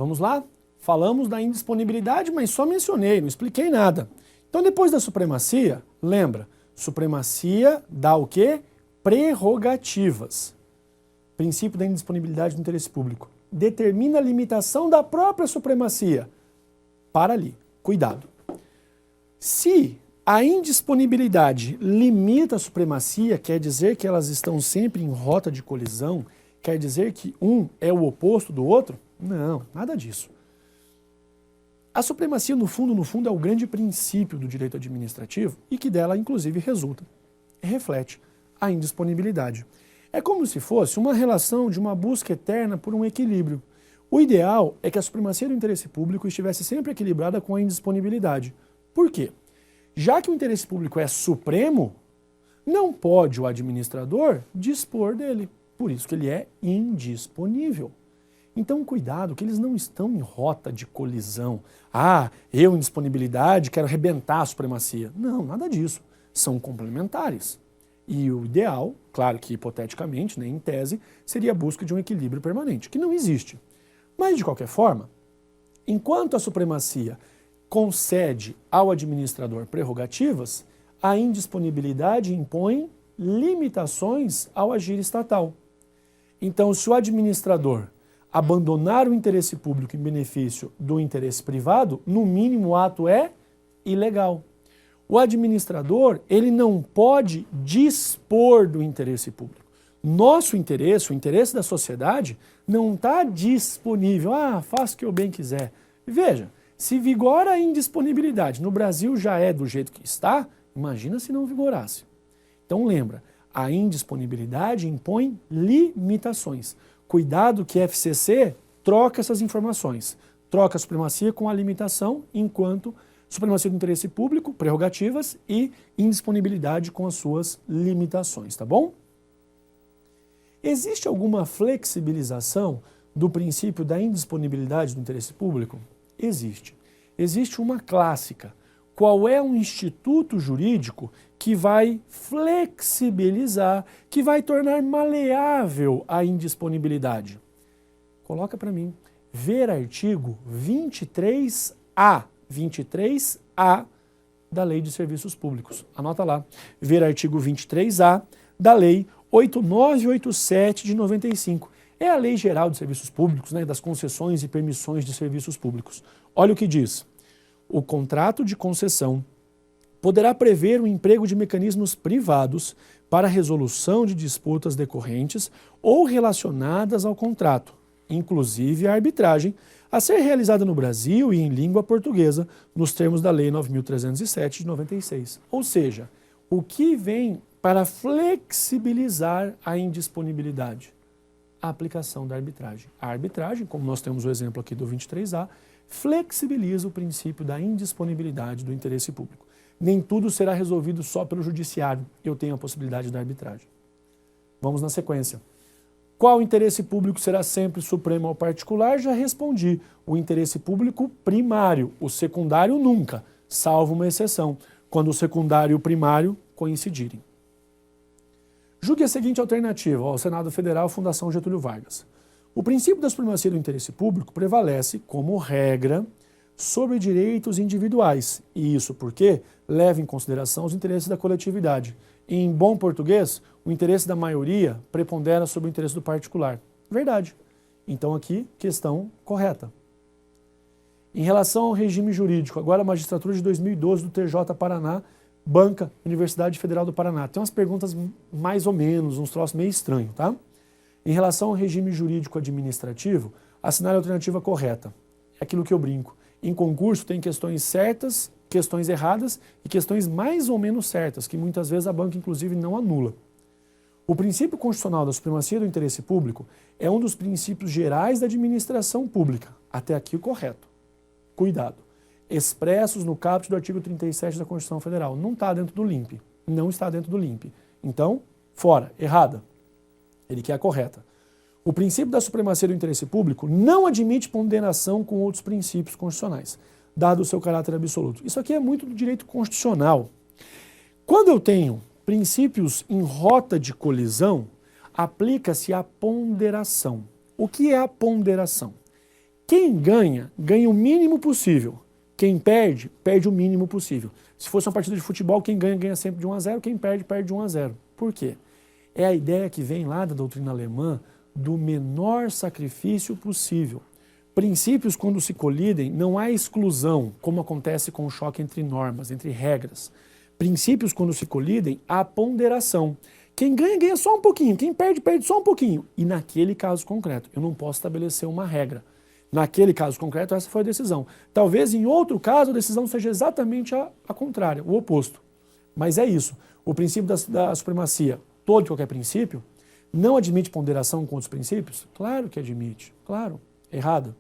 Vamos lá? Falamos da indisponibilidade, mas só mencionei, não expliquei nada. Então, depois da supremacia, lembra, supremacia dá o quê? Prerrogativas. Princípio da indisponibilidade do interesse público. Determina a limitação da própria supremacia. Para ali. Cuidado. Se a indisponibilidade limita a supremacia, quer dizer que elas estão sempre em rota de colisão, quer dizer que um é o oposto do outro? Não, nada disso. A supremacia, no fundo, é o grande princípio do direito administrativo e que dela, inclusive, resulta, reflete a indisponibilidade. É como se fosse uma relação de uma busca eterna por um equilíbrio. O ideal é que a supremacia do interesse público estivesse sempre equilibrada com a indisponibilidade. Por quê? Já que o interesse público é supremo, não pode o administrador dispor dele. Por isso que ele é indisponível. Então, cuidado, que eles não estão em rota de colisão. Ah, eu, indisponibilidade, quero arrebentar a supremacia. Não, nada disso. São complementares. E o ideal, claro que hipoteticamente, né, em tese, seria a busca de um equilíbrio permanente, que não existe. Mas, de qualquer forma, enquanto a supremacia concede ao administrador prerrogativas, a indisponibilidade impõe limitações ao agir estatal. Então, se o administrador abandonar o interesse público em benefício do interesse privado, no mínimo o ato é ilegal. O administrador, ele não pode dispor do interesse público. Nosso interesse, o interesse da sociedade, não está disponível. Ah, faça o que eu bem quiser. Veja, se vigora a indisponibilidade, no Brasil já é do jeito que está, imagina se não vigorasse. Então lembra, a indisponibilidade impõe limitações. Cuidado que a FCC troca essas informações. Troca a supremacia com a limitação, enquanto supremacia do interesse público, prerrogativas e indisponibilidade com as suas limitações, tá bom? Existe alguma flexibilização do princípio da indisponibilidade do interesse público? Existe. Existe uma clássica. Qual é um instituto jurídico que vai flexibilizar, que vai tornar maleável a indisponibilidade? Coloca para mim. Ver artigo 23A. 23A da Lei de Serviços Públicos. Anota lá. Ver artigo 23A da Lei 8987 de 95. É a Lei Geral de Serviços Públicos, né, das concessões e permissões de serviços públicos. Olha o que diz. O contrato de concessão poderá prever o emprego de mecanismos privados para a resolução de disputas decorrentes ou relacionadas ao contrato, inclusive a arbitragem, a ser realizada no Brasil e em língua portuguesa, nos termos da Lei 9.307 de 96. Ou seja, o que vem para flexibilizar a indisponibilidade? A aplicação da arbitragem. A arbitragem, como nós temos o exemplo aqui do 23A, flexibiliza o princípio da indisponibilidade do interesse público. Nem tudo será resolvido só pelo judiciário. Eu tenho a possibilidade da arbitragem. Vamos na sequência. Qual interesse público será sempre supremo ao particular? Já respondi. O interesse público primário. O secundário nunca, salvo uma exceção, quando o secundário e o primário coincidirem. Julgue a seguinte alternativa ao Senado Federal, Fundação Getúlio Vargas. O princípio da supremacia do interesse público prevalece, como regra, sobre direitos individuais. E isso porque leva em consideração os interesses da coletividade. Em bom português, o interesse da maioria prepondera sobre o interesse do particular. Verdade. Então aqui, questão correta. Em relação ao regime jurídico, agora a magistratura de 2012 do TJ Paraná, banca Universidade Federal do Paraná. Tem umas perguntas mais ou menos, uns troços meio estranhos, tá? Em relação ao regime jurídico administrativo, assinale a alternativa correta. É aquilo que eu brinco. Em concurso tem questões certas, questões erradas e questões mais ou menos certas, que muitas vezes a banca inclusive não anula. O princípio constitucional da supremacia do interesse público é um dos princípios gerais da administração pública. Até aqui o correto. Cuidado. Expressos no caput do artigo 37 da Constituição Federal. Não está dentro do LIMP. Não está dentro do LIMP. Então, fora, errada. Ele quer a correta. O princípio da supremacia do interesse público não admite ponderação com outros princípios constitucionais, dado o seu caráter absoluto. Isso aqui é muito do direito constitucional. Quando eu tenho princípios em rota de colisão, aplica-se a ponderação. O que é a ponderação? Quem ganha, ganha o mínimo possível. Quem perde, perde o mínimo possível. Se fosse uma partida de futebol, quem ganha, ganha sempre de 1 a 0, quem perde, perde de 1 a 0. Por quê? É a ideia que vem lá da doutrina alemã do menor sacrifício possível. Princípios, quando se colidem, não há exclusão, como acontece com o choque entre normas, entre regras. Princípios, quando se colidem, há ponderação. Quem ganha, ganha só um pouquinho, quem perde, perde só um pouquinho. E naquele caso concreto, eu não posso estabelecer uma regra. Naquele caso concreto, essa foi a decisão. Talvez em outro caso a decisão seja exatamente a contrária, o oposto. Mas é isso. O princípio da supremacia, todo e qualquer princípio, não admite ponderação com outros princípios? Claro que admite. Claro. Errado.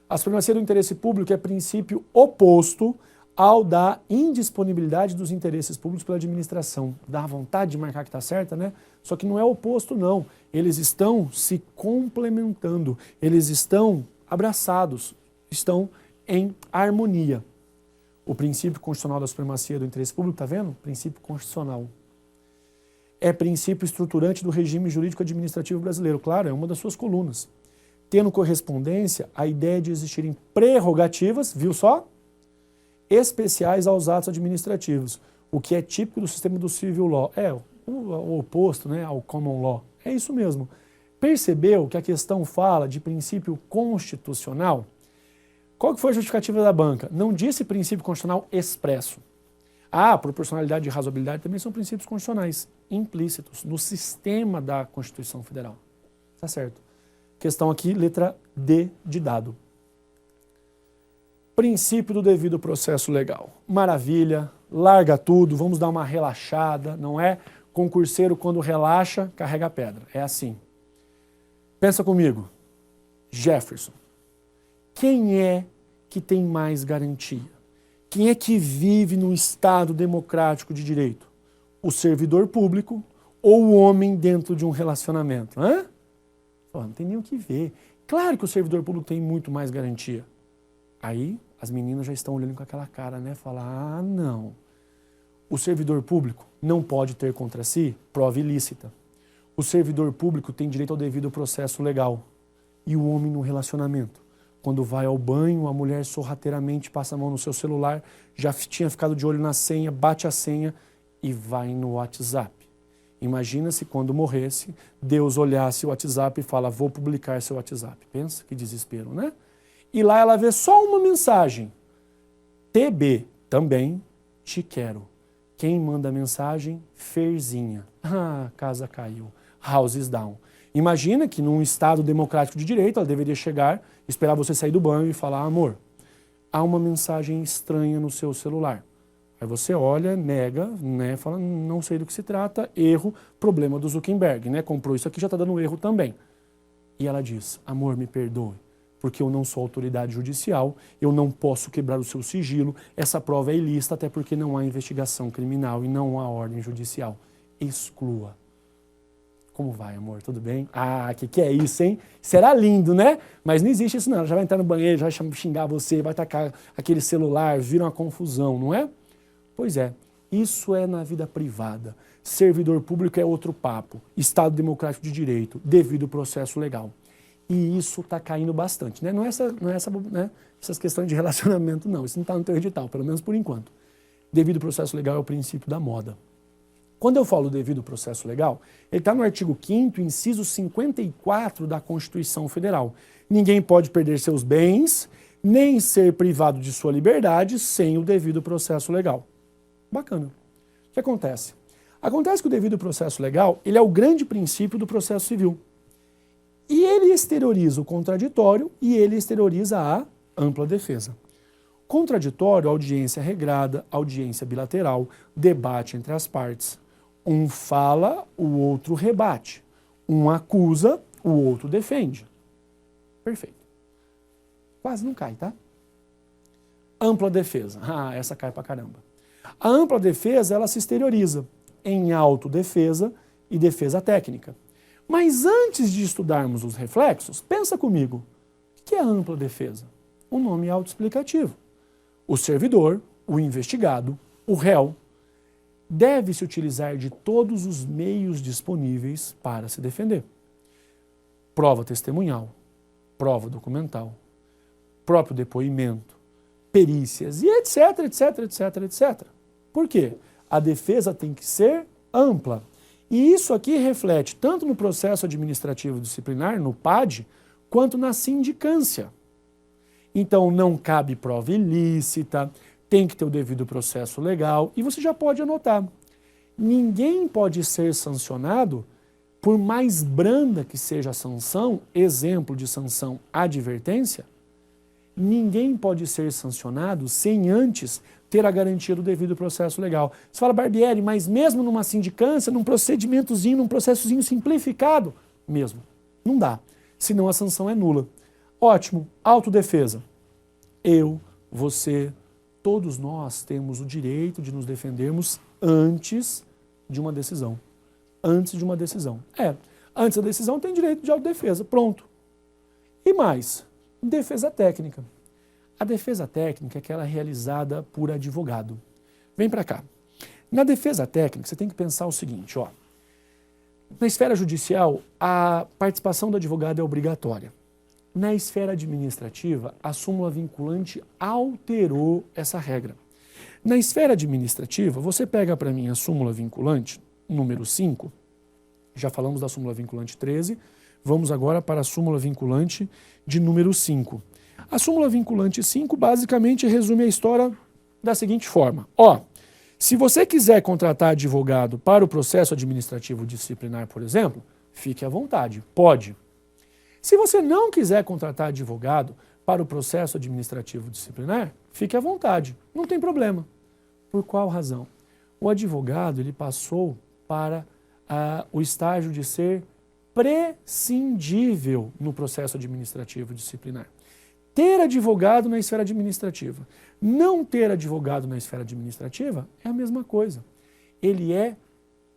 A supremacia do interesse público é princípio oposto ao da indisponibilidade dos interesses públicos pela administração. Dá vontade de marcar que está certa, né? Só que não é oposto, não. Eles estão se complementando, eles estão abraçados, estão em harmonia. O princípio constitucional da supremacia do interesse público, está vendo? Princípio constitucional. É princípio estruturante do regime jurídico administrativo brasileiro. Claro, é uma das suas colunas. Tendo correspondência à ideia de existirem prerrogativas, viu só? Especiais aos atos administrativos, o que é típico do sistema do civil law. É o oposto, né, ao common law. É isso mesmo. Percebeu que a questão fala de princípio constitucional? Qual que foi a justificativa da banca? Não disse princípio constitucional expresso. A proporcionalidade e razoabilidade também são princípios constitucionais implícitos no sistema da Constituição Federal. Tá certo. Questão aqui, letra D de dado. Princípio do devido processo legal. Maravilha, larga tudo, vamos dar uma relaxada, não é? Concurseiro, quando relaxa, carrega a pedra. É assim. Pensa comigo. Jefferson. Quem é que tem mais garantia? Quem é que vive num Estado democrático de direito? O servidor público ou o homem dentro de um relacionamento? Hã? Não tem nem o que ver. Claro que o servidor público tem muito mais garantia. Aí as meninas já estão olhando com aquela cara, né? Falar, ah, não. O servidor público não pode ter contra si prova ilícita. O servidor público tem direito ao devido processo legal. E o homem no relacionamento? Quando vai ao banho, a mulher sorrateiramente passa a mão no seu celular, já tinha ficado de olho na senha, bate a senha e vai no WhatsApp. Imagina se quando morresse, Deus olhasse o WhatsApp e fala, vou publicar seu WhatsApp. Pensa que desespero, né? E lá ela vê só uma mensagem. TB, também te quero. Quem manda a mensagem? Ferzinha. Ah, casa caiu. House is down. Imagina que num Estado democrático de direito, ela deveria chegar, esperar você sair do banho e falar, amor, há uma mensagem estranha no seu celular. Aí você olha, nega, né, fala, não sei do que se trata, erro, problema do Zuckerberg, né, comprou isso aqui, já está dando erro também. E ela diz, amor, me perdoe, porque eu não sou autoridade judicial, eu não posso quebrar o seu sigilo, essa prova é ilícita, até porque não há investigação criminal e não há ordem judicial. Exclua. Como vai, amor? Tudo bem? Ah, que é isso, hein? Será lindo, né? Mas não existe isso não, ela já vai entrar no banheiro, já vai xingar você, vai tacar aquele celular, vira uma confusão, não é? Pois é, isso é na vida privada. Servidor público é outro papo. Estado democrático de direito, devido processo legal. E isso está caindo bastante, né? Não é essas questões de relacionamento, não. Isso não está no teu edital, pelo menos por enquanto. Devido processo legal é o princípio da moda. Quando eu falo devido processo legal, ele está no artigo 5º, inciso 54 da Constituição Federal. Ninguém pode perder seus bens, nem ser privado de sua liberdade sem o devido processo legal. Bacana. O que acontece? Acontece que o devido processo legal, ele é o grande princípio do processo civil. E ele exterioriza o contraditório e ele exterioriza a ampla defesa. Contraditório, audiência regrada, audiência bilateral, debate entre as partes. Um fala, o outro rebate. Um acusa, o outro defende. Perfeito. Quase não cai, tá? Ampla defesa. Ah, essa cai pra caramba. A ampla defesa, ela se exterioriza em autodefesa e defesa técnica. Mas antes de estudarmos os reflexos, pensa comigo. O que é ampla defesa? O nome é autoexplicativo. O servidor, o investigado, o réu, deve se utilizar de todos os meios disponíveis para se defender. Prova testemunhal, prova documental, próprio depoimento, perícias e etc, etc, etc, etc. Por quê? A defesa tem que ser ampla. E isso aqui reflete tanto no processo administrativo disciplinar, no PAD, quanto na sindicância. Então não cabe prova ilícita, tem que ter o devido processo legal e você já pode anotar. Ninguém pode ser sancionado, por mais branda que seja a sanção, exemplo de sanção advertência, ninguém pode ser sancionado sem antes ter a garantia do devido processo legal. Você fala, Barbieri, mas mesmo numa sindicância, num procedimentozinho, num processozinho simplificado, mesmo, não dá, senão a sanção é nula. Ótimo, autodefesa. Eu, você, todos nós temos o direito de nos defendermos antes de uma decisão. Antes de uma decisão. Antes da decisão tem direito de autodefesa, pronto. E mais, defesa técnica. A defesa técnica é aquela realizada por advogado. Vem para cá. Na defesa técnica, você tem que pensar o seguinte, ó. Na esfera judicial, a participação do advogado é obrigatória. Na esfera administrativa, a súmula vinculante alterou essa regra. Na esfera administrativa, você pega para mim a súmula vinculante, número 5, já falamos da súmula vinculante 13, vamos agora para a súmula vinculante de número 5. A súmula vinculante 5 basicamente resume a história da seguinte forma. Ó, se você quiser contratar advogado para o processo administrativo disciplinar, por exemplo, fique à vontade, pode. Se você não quiser contratar advogado para o processo administrativo disciplinar, fique à vontade, não tem problema. Por qual razão? O advogado ele passou para o estágio de ser prescindível no processo administrativo disciplinar. Ter advogado na esfera administrativa, não ter advogado na esfera administrativa é a mesma coisa. Ele é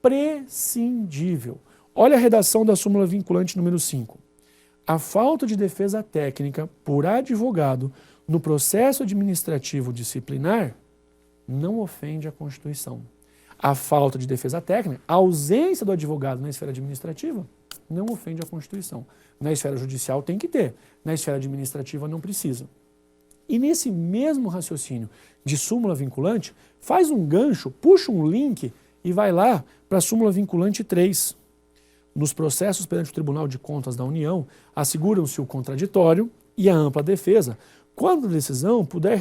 prescindível. Olha a redação da súmula vinculante número 5. A falta de defesa técnica por advogado no processo administrativo disciplinar não ofende a Constituição. A falta de defesa técnica, a ausência do advogado na esfera administrativa, não ofende a Constituição. Na esfera judicial tem que ter, na esfera administrativa não precisa. E nesse mesmo raciocínio de súmula vinculante, faz um gancho, puxa um link e vai lá para a súmula vinculante 3. Nos processos perante o Tribunal de Contas da União, asseguram-se o contraditório e a ampla defesa, quando a decisão puder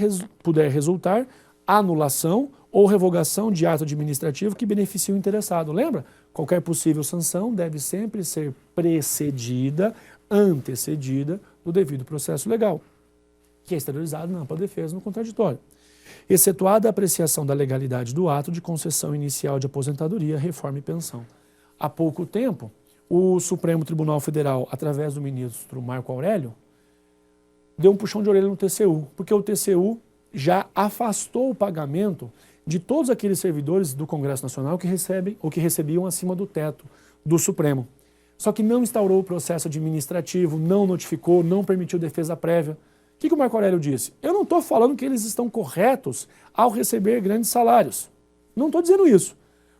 resultar anulação ou revogação de ato administrativo que beneficie o interessado. Lembra? Qualquer possível sanção deve sempre ser precedida, antecedida do devido processo legal, que é exteriorizado na ampla defesa no contraditório. Excetuada a apreciação da legalidade do ato de concessão inicial de aposentadoria, reforma e pensão. Há pouco tempo, o Supremo Tribunal Federal, através do ministro Marco Aurélio, deu um puxão de orelha no TCU, porque o TCU já afastou o pagamento de todos aqueles servidores do Congresso Nacional que recebem ou que recebiam acima do teto do Supremo. Só que não instaurou o processo administrativo, não notificou, não permitiu defesa prévia. O que o Marco Aurélio disse? Eu não estou falando que eles estão corretos ao receber grandes salários. Não estou dizendo isso.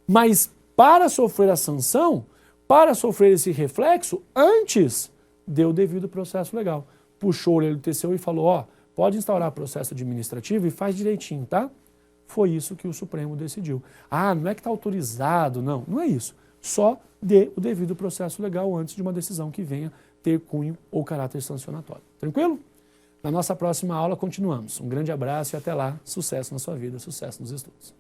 Mas para sofrer a sanção, para sofrer esse reflexo, antes deu o devido processo legal. Puxou o orelha do TCU e falou, ó, pode instaurar processo administrativo e faz direitinho, tá? Foi isso que o Supremo decidiu. Ah, não é que está autorizado, não. Não é isso. Só dê o devido processo legal antes de uma decisão que venha ter cunho ou caráter sancionatório. Tranquilo? Na nossa próxima aula continuamos. Um grande abraço e até lá. Sucesso na sua vida, sucesso nos estudos.